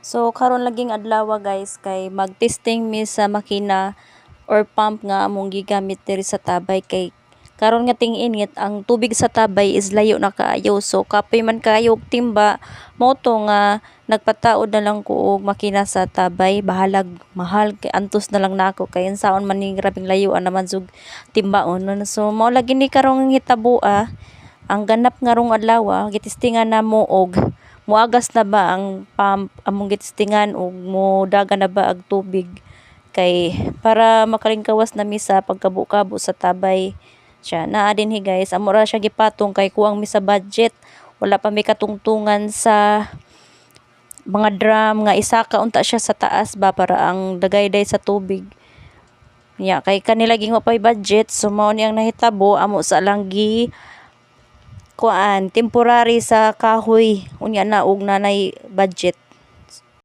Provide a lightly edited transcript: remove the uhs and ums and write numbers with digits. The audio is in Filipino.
So karon laging adlaw guys kay mag-testing mi sa makina or pump nga among gigamit diri sa tabay kay karon nga ting-init ang tubig sa tabay is layo na kaayo. So kapoy man kaayo og timba mo to nga nagpataod na lang ko og makina sa tabay, bahalag mahal kay antos na lang nako kay unsaon man ni grabing layuan naman sug timbaon. So mao lagi ni karong hitabo ang ganap nga rong adlaw gitestingan namo og muagas na ba ang pump among gitestingan og modagan na ba ang tubig kay para makalingkawas na mi sa pagkabo-kabo sa tabay siya. Naa dinhi guys, amo ra siya gipatong kay kuwang mi sa budget. Wala pa mi katungtungan sa mga drum nga isaka unta siya sa taas ba para ang dagayday sa tubig. Ya kay kanila ging pay budget so mao ni ang nahitabo amo sa langgi kuan temporary sa kahoy unya na og nanay budget.